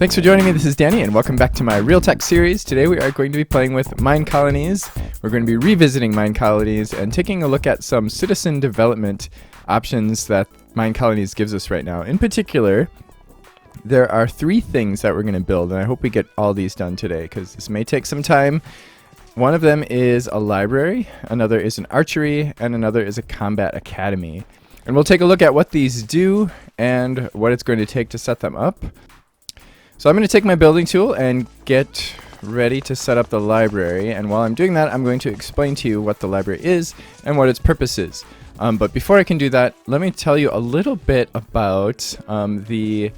Thanks for joining me. This is Danny, and welcome back to my Real Tech series. Today we are going to be playing with Minecolonies. We're going to be revisiting Minecolonies and taking a look at some citizen development options that Minecolonies gives us right now. In particular, there are 3 things that we're going to build, and I hope we get all these done today because this may take some time. One of them is a library, another is an archery, and another is a combat academy. And we'll take a look at what these do and what it's going to take to set them up. So I'm going to take my building tool and get ready to set up the library. And while I'm doing that, I'm going to explain to you what the library is and what its purpose is. But before I can do that, let me tell you a little bit about the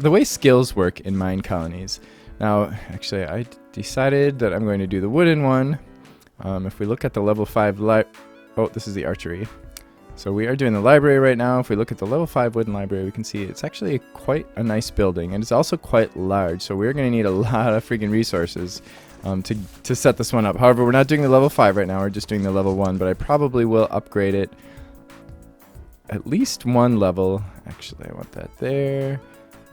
way skills work in Minecolonies. Now, actually, I decided that I'm going to do the wooden one. If we look at the level 5 this is the archery. So we are doing the library right now. If we look at the level 5 wooden library, we can see it's actually quite a nice building, and it's also quite large. So we're going to need a lot of freaking resources to set this one up. However, we're not doing the level 5 right now. We're just doing the level 1, but I probably will upgrade it at least 1 level. Actually, I want that there,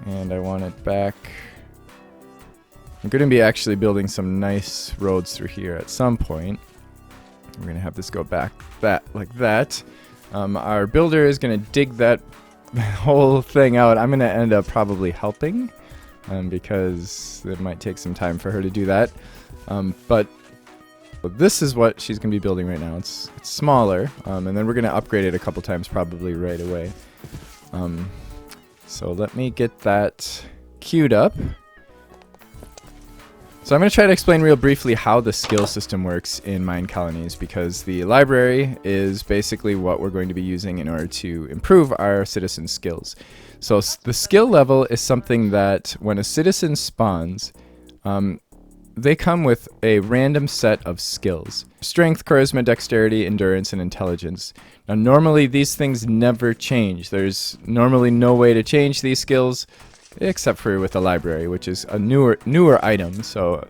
and I want it back. I'm going to be actually building some nice roads through here at some point. We're going to have this go back like that. Our builder is going to dig that whole thing out. I'm going to end up probably helping because it might take some time for her to do that. But this is what she's going to be building right now. It's smaller, and then we're going to upgrade it a couple times probably right away. So let me get that queued up. So I'm going to try to explain real briefly how the skill system works in Minecolonies, because the library is basically what we're going to be using in order to improve our citizen skills. So the skill level is something that when a citizen spawns, they come with a random set of skills: strength, charisma, dexterity, endurance, and intelligence. Now normally these things never change. There's normally no way to change these skills, except for with the library, which is a newer item. So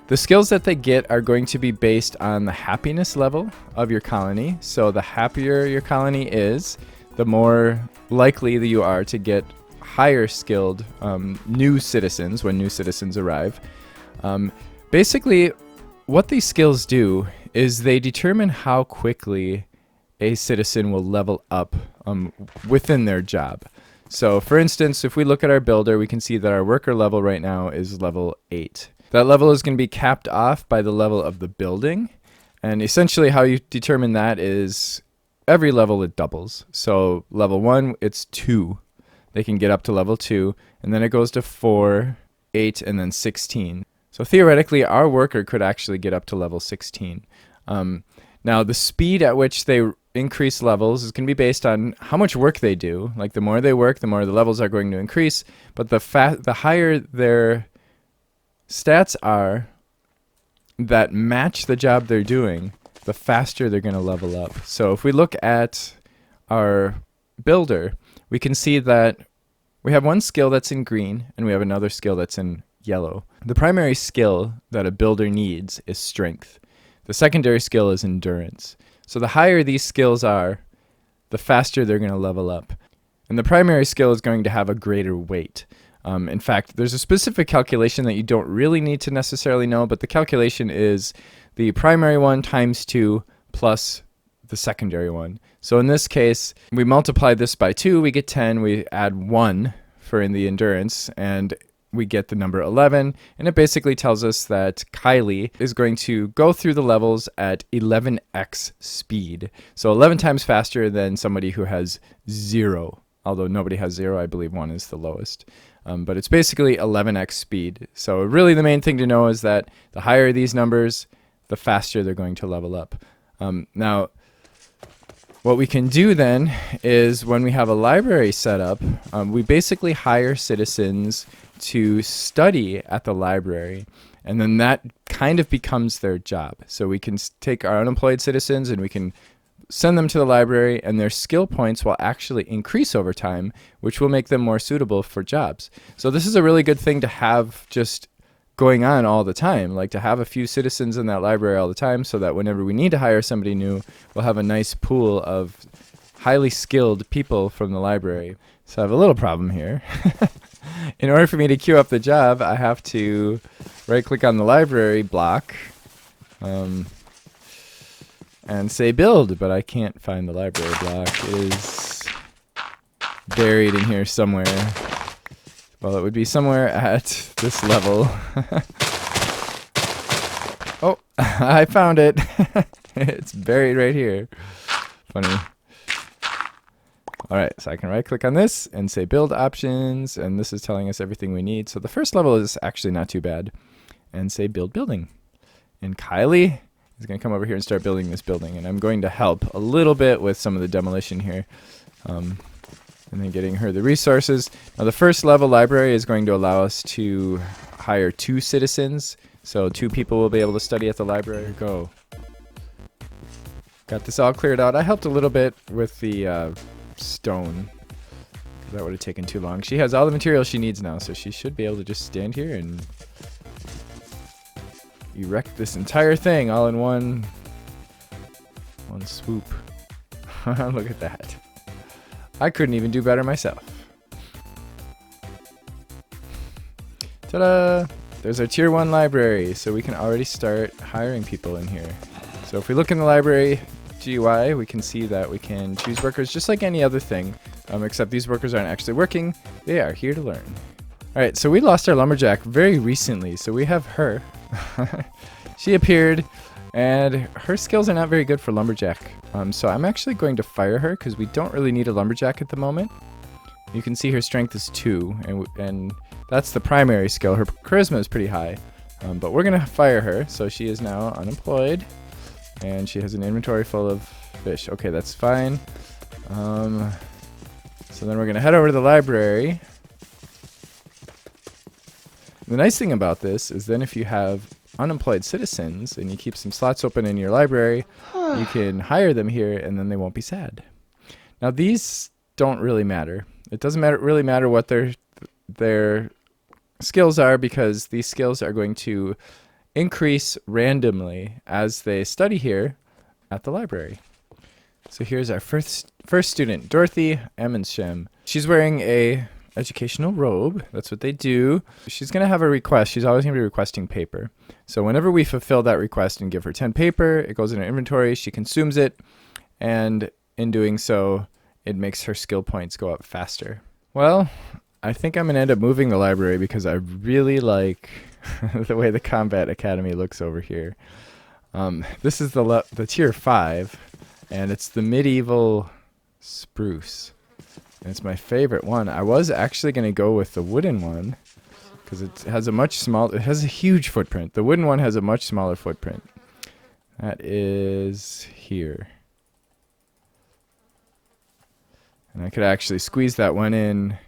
the skills that they get are going to be based on the happiness level of your colony. So the happier your colony is, the more likely that you are to get higher skilled new citizens when new citizens arrive. Basically, what these skills do is they determine how quickly a citizen will level up within their job. So for instance, if we look at our builder, we can see that our worker level right now is level 8. That level is going to be capped off by the level of the building. And essentially how you determine that is every level it doubles. So level 1, it's 2. They can get up to level 2, and then it goes to 4, 8, and then 16. So theoretically, our worker could actually get up to level 16. Now, the speed at which they increase levels is going to be based on how much work they do. Like the more they work, the more the levels are going to increase. But the higher their stats are that match the job they're doing, the faster they're going to level up. So if we look at our builder, we can see that we have one skill that's in green and we have another skill that's in yellow. The primary skill that a builder needs is strength. The secondary skill is endurance. So the higher these skills are, the faster they're going to level up. And the primary skill is going to have a greater weight. In fact, there's a specific calculation that you don't really need to necessarily know, but the calculation is the primary one times 2 plus the secondary one. So in this case, we multiply this by 2, we get 10, we add 1 for in the endurance, and we get the number 11, and it basically tells us that Kylie is going to go through the levels at 11x speed. So 11 times faster than somebody who has 0. Although nobody has 0, I believe 1 is the lowest. But it's basically 11x speed. So really the main thing to know is that the higher these numbers, the faster they're going to level up. Now, what we can do then is when we have a library set up, we basically hire citizens to study at the library, and then that kind of becomes their job. So we can take our unemployed citizens and we can send them to the library, and their skill points will actually increase over time, which will make them more suitable for jobs. So this is a really good thing to have just going on all the time, like to have a few citizens in that library all the time, so that whenever we need to hire somebody new, we'll have a nice pool of highly skilled people from the library. So I have a little problem here. in order for me to queue up the job, I have to right-click on the library block and say build, but I can't find the library block. It is buried in here somewhere. Well, it would be somewhere at this level. Oh, I found it. It's buried right here. Funny. All right, so I can right-click on this and say build options, and this is telling us everything we need. So the first level is actually not too bad. And say build building. And Kylie is going to come over here and start building this building, and I'm going to help a little bit with some of the demolition here. And then getting her the resources. Now the first level library is going to allow us to hire 2 citizens. So 2 people will be able to study at the library. Go. Got this all cleared out. I helped a little bit with the stone. That would have taken too long. She has all the materials she needs now, so she should be able to just stand here and erect this entire thing all in one swoop. Look at that. I couldn't even do better myself. Ta-da! There's our tier 1 library, so we can already start hiring people in here. So if we look in the library GUI, we can see that we can choose workers just like any other thing, except these workers aren't actually working. They are here to learn. All right, so we lost our lumberjack very recently, so we have her. She appeared, and her skills are not very good for lumberjack. So I'm actually going to fire her because we don't really need a lumberjack at the moment. You can see her strength is 2, and that's the primary skill. Her charisma is pretty high, but we're going to fire her, so she is now unemployed. And she has an inventory full of fish. Okay, that's fine. So then we're going to head over to the library. The nice thing about this is then if you have unemployed citizens and you keep some slots open in your library, you can hire them here and then they won't be sad. Now these don't really matter. It doesn't really matter what their skills are, because these skills are going to increase randomly as they study here at the library. So here's our first student, Dorothy Emmenshem. She's wearing a educational robe. That's what they do. She's going to have a request. She's always going to be requesting paper. So whenever we fulfill that request and give her 10 paper, it goes in her inventory. She consumes it, and in doing so, it makes her skill points go up faster. Well, I think I'm going to end up moving the library because I really like the way the Combat Academy looks over here. This is the tier 5, and it's the medieval spruce. And it's my favorite one. I was actually going to go with the wooden one because it has it has a huge footprint. The wooden one has a much smaller footprint. That is here. And I could actually squeeze that one in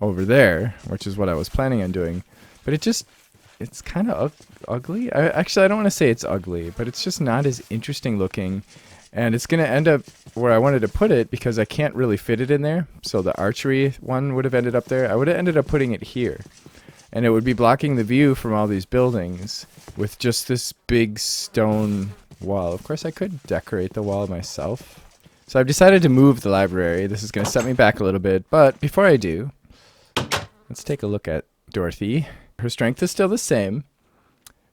over there, which is what I was planning on doing. But it's kind of ugly. Actually, I don't want to say it's ugly, but it's just not as interesting looking. And it's going to end up where I wanted to put it because I can't really fit it in there. So the archery one would have ended up there. I would have ended up putting it here. And it would be blocking the view from all these buildings with just this big stone wall. Of course, I could decorate the wall myself. So I've decided to move the library. This is going to set me back a little bit. But before I do, let's take a look at Dorothy. Her strength is still the same.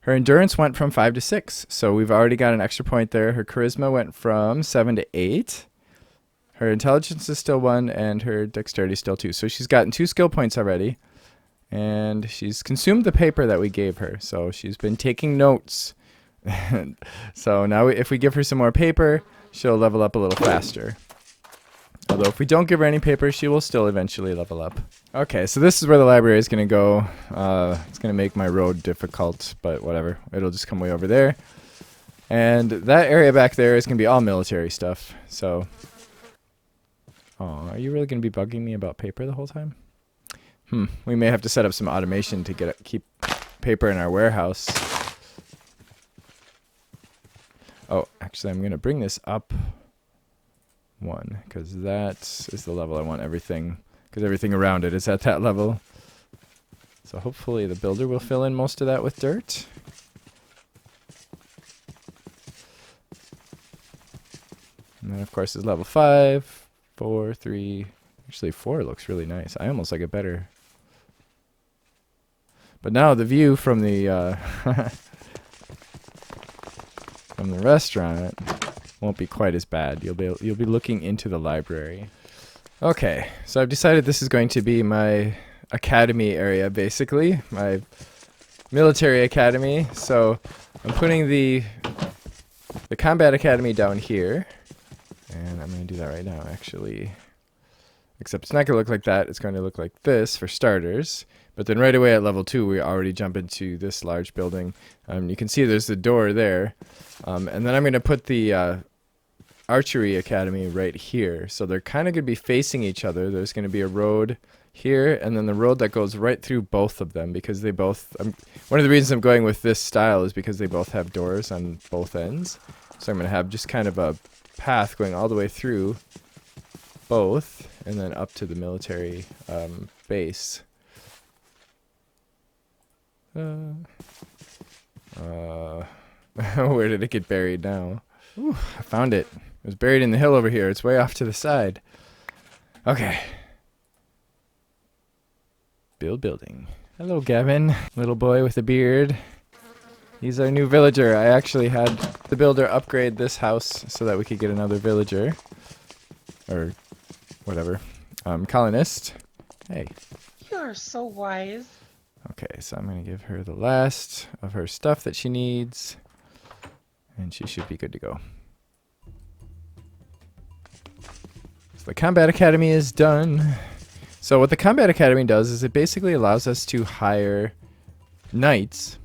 Her endurance went from 5 to 6, so we've already got an extra point there. Her charisma went from 7 to 8. Her intelligence is still 1, and her dexterity is still 2. So she's gotten 2 skill points already, and she's consumed the paper that we gave her. So she's been taking notes. So now if we give her some more paper, she'll level up a little faster. Although if we don't give her any paper, she will still eventually level up. Okay, so this is where the library is going to go. It's going to make my road difficult, but whatever. It'll just come way over there. And that area back there is going to be all military stuff. So, oh, are you really going to be bugging me about paper the whole time? We may have to set up some automation to keep paper in our warehouse. Oh, actually, I'm going to bring this up 1, because that is the level I want everything, because everything around it is at that level. So hopefully the builder will fill in most of that with dirt. And then of course is level 5, 4, 3, actually 4 looks really nice. I almost like it better. But now the view from the from the restaurant won't be quite as bad. You'll be looking into the library. Okay, so I've decided this is going to be my academy area, basically, my military academy. So I'm putting the combat academy down here, and I'm going to do that right now, actually. Except it's not going to look like that. It's going to look like this for starters. But then right away at level 2, we already jump into this large building. You can see there's the door there. And then I'm going to put the Archery Academy right here. So they're kind of going to be facing each other. There's going to be a road here, and then the road that goes right through both of them, because they both... one of the reasons I'm going with this style is because they both have doors on both ends. So I'm going to have just kind of a path going all the way through both, and then up to the military base. Where did it get buried now? Ooh, I found it. It was buried in the hill over here. It's way off to the side. Okay. Building. Hello, Gavin. Little boy with a beard. He's our new villager. I actually had the builder upgrade this house so that we could get another villager. Or whatever. Colonist. Hey. You are so wise. Okay, so I'm going to give her the last of her stuff that she needs. And she should be good to go. So the Combat Academy is done. So what the Combat Academy does is it basically allows us to hire knights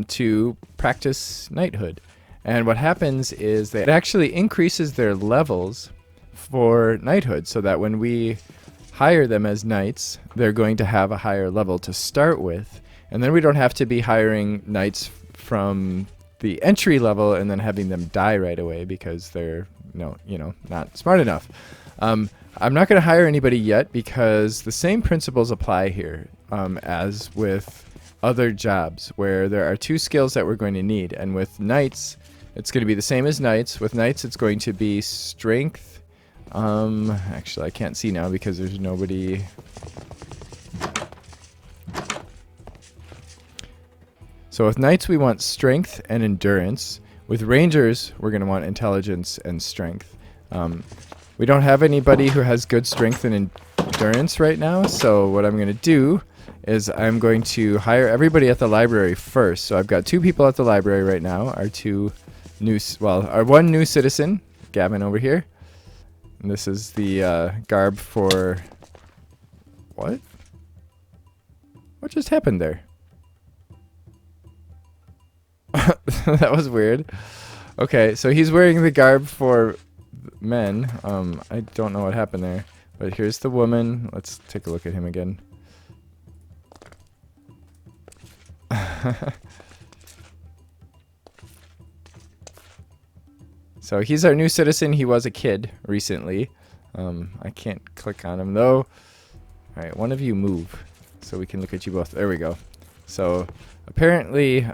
to practice knighthood. And what happens is that it actually increases their levels for knighthood, so that when we hire them as knights, they're going to have a higher level to start with. And then we don't have to be hiring knights from the entry level and then having them die right away because they're not smart enough. I'm not going to hire anybody yet because the same principles apply here as with other jobs, where there are 2 skills that we're going to need. And with knights, it's going to be the same as knights. With knights, it's going to be strength. Actually, I can't see now because there's nobody. So with knights, we want strength and endurance. With rangers, we're going to want intelligence and strength. We don't have anybody who has good strength and endurance right now, so what I'm going to do is I'm going to hire everybody at the library first. So I've got 2 people at the library right now. Our one new citizen, Gavin over here. And this is the garb for... What? What just happened there? That was weird. Okay, so he's wearing the garb for men. I don't know what happened there. But here's the woman. Let's take a look at him again. So he's our new citizen. He was a kid recently. I can't click on him though. Alright, one of you move so we can look at you both. There we go. So apparently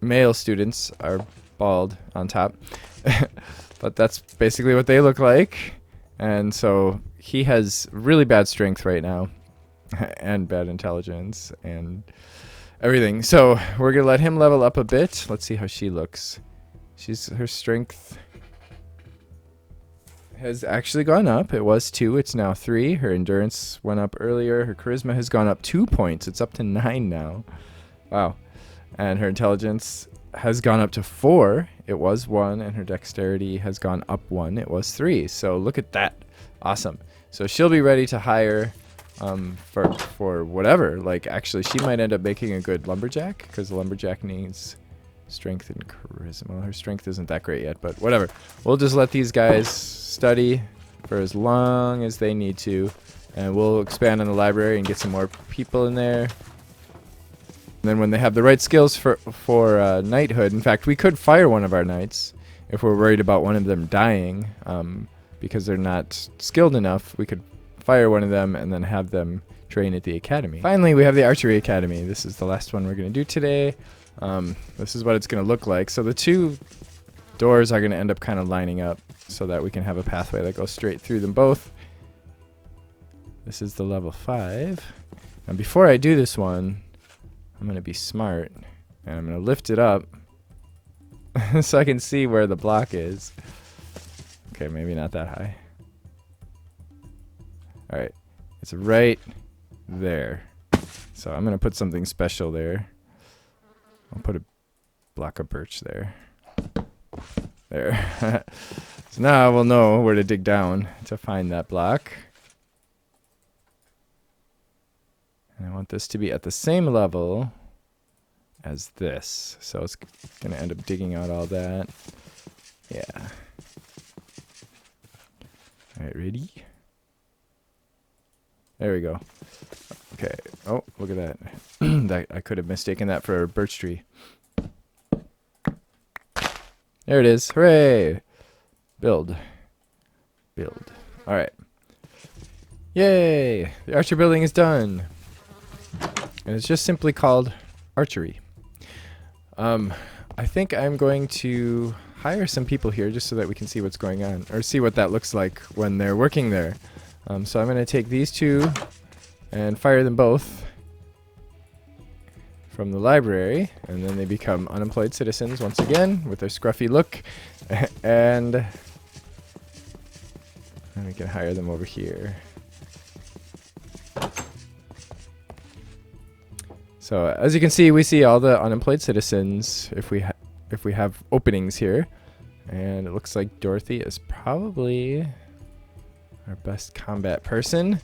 male students are bald on top. But that's basically what they look like. And so he has really bad strength right now. And bad intelligence and everything. So we're going to let him level up a bit. Let's see how she looks. Her strength has actually gone up. It was 2. It's now 3. Her endurance went up earlier. Her charisma has gone up 2 points. It's up to 9 now. Wow. And her intelligence has gone up to 4. It was 1. And her dexterity has gone up 1. It was 3. So look at that. Awesome. So she'll be ready to hire for whatever. Like, actually, she might end up making a good lumberjack, because the lumberjack needs strength and charisma. Well, her strength isn't that great yet, but whatever. We'll just let these guys study for as long as they need to, and we'll expand on the library and get some more people in there. And then when they have the right skills for knighthood, in fact, we could fire one of our knights if we're worried about one of them dying, because they're not skilled enough. We could fire one of them and then have them train at the academy. Finally, we have the Archery Academy. This is the last one we're going to do today. This is what it's going to look like. So the 2 doors are going to end up kind of lining up so that we can have a pathway that goes straight through them both. This is the level 5. Now before I do this one, I'm going to be smart, and I'm going to lift it up so I can see where the block is. Okay, maybe not that high. Alright, it's right there. So I'm going to put something special there. I'll put a block of birch there. There. So now we'll know where to dig down to find that block. And I want this to be at the same level as this. So it's going to end up digging out all that. Yeah. Alright, ready? There we go. Okay. Oh, look at that. That I could have mistaken that for a birch tree. There it is. Hooray! Build. Build. Alright. Yay! The archer building is done. And it's just simply called Archery. I think I'm going to hire some people here just so that we can see what's going on, or see what that looks like when they're working there. So I'm going to take these two and fire them both from the library, and then they become unemployed citizens once again with their scruffy look. And we can hire them over here. So as you can see, we see all the unemployed citizens if we have openings here, and it looks like Dorothy is probably our best combat person.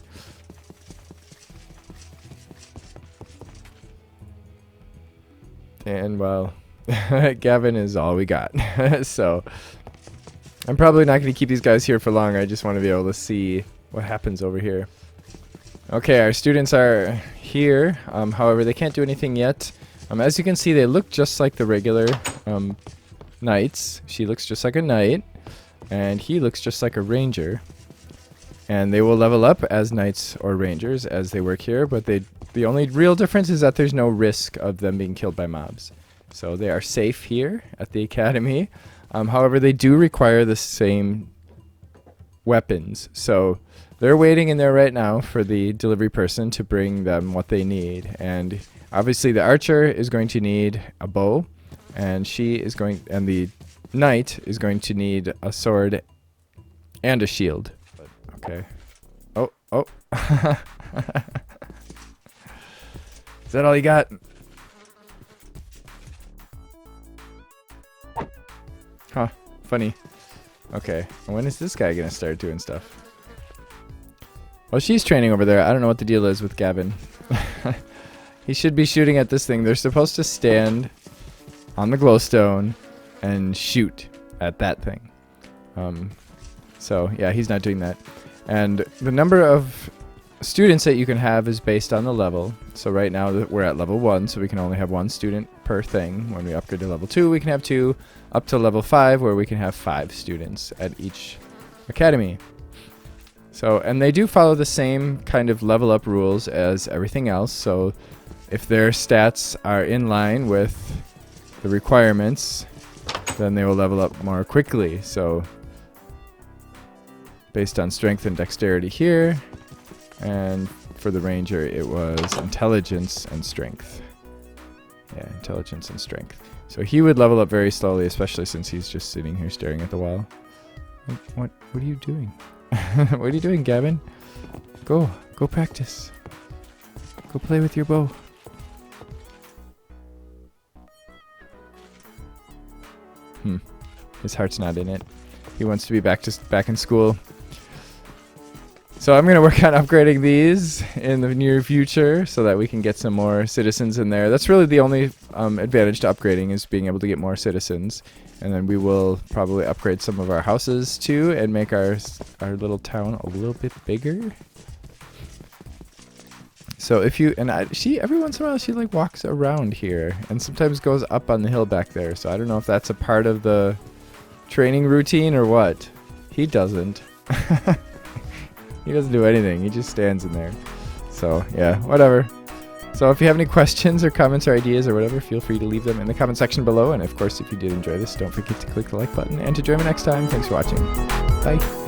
And well, Gavin is all we got. So I'm probably not going to keep these guys here for long. I just want to be able to see what happens over here. Okay, our students are here. However, they can't do anything yet. As you can see, they look just like the regular knights. She looks just like a knight, and he looks just like a ranger. And they will level up as knights or rangers as they work here, but the only real difference is that there's no risk of them being killed by mobs. So they are safe here at the academy. However, they do require the same weapons. So they're waiting in there right now for the delivery person to bring them what they need. And obviously the archer is going to need a bow, and the knight is going to need a sword and a shield. Okay. Oh. Is that all you got? Huh. Funny. Okay. When is this guy gonna start doing stuff? Well, she's training over there. I don't know what the deal is with Gavin. He should be shooting at this thing. They're supposed to stand on the glowstone and shoot at that thing. So yeah, he's not doing that. And the number of students that you can have is based on the level. So right now we're at level 1, so we can only have 1 student per thing. When we upgrade to level 2, we can have 2, up to level 5, where we can have 5 students at each academy. So, and they do follow the same kind of level up rules as everything else. So if their stats are in line with the requirements, then they will level up more quickly. So based on strength and dexterity here, and for the ranger it was intelligence and strength. Yeah, intelligence and strength. So he would level up very slowly, especially since he's just sitting here staring at the wall. What are you doing? What are you doing, Gavin? Go practice. Go play with your bow. His heart's not in it. He wants to be back in school. So I'm going to work on upgrading these in the near future so that we can get some more citizens in there. That's really the only advantage to upgrading, is being able to get more citizens. And then we will probably upgrade some of our houses too and make our little town a little bit bigger. So if you, she every once in a while she like walks around here and sometimes goes up on the hill back there. So I don't know if that's a part of the training routine or what. He doesn't. He doesn't do anything. He just stands in there. So yeah, whatever. So if you have any questions or comments or ideas or whatever, feel free to leave them in the comment section below. And of course, if you did enjoy this, don't forget to click the like button and to join me next time. Thanks for watching. Bye.